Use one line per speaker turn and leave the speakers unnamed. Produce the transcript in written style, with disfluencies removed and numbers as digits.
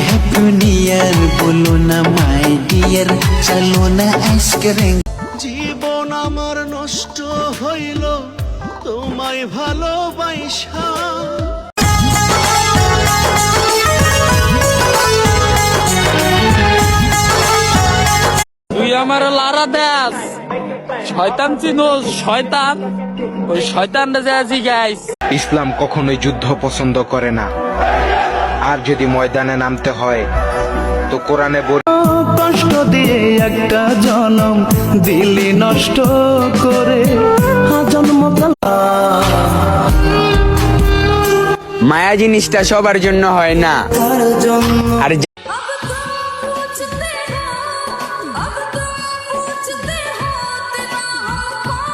Happy new year বলো না my dear, চলো না আইসক্রিম।
জীবন আমার নষ্ট হইল তোমায় ভালোবাসা।
তুই আমার লারা দেশ শয়তান চিনোস, শয়তান ওই শয়তানটা যে আছি গাইস।
ইসলাম কখনোই যুদ্ধ পছন্দ করে না, আর যদি ময়দানে নামতে হয় তো কোরআনে
কষ্ট দিয়ে একটা জনম দিলি নষ্ট করে, জন্ম
মায়া জিনিসটা সবার জন্য হয় না, আর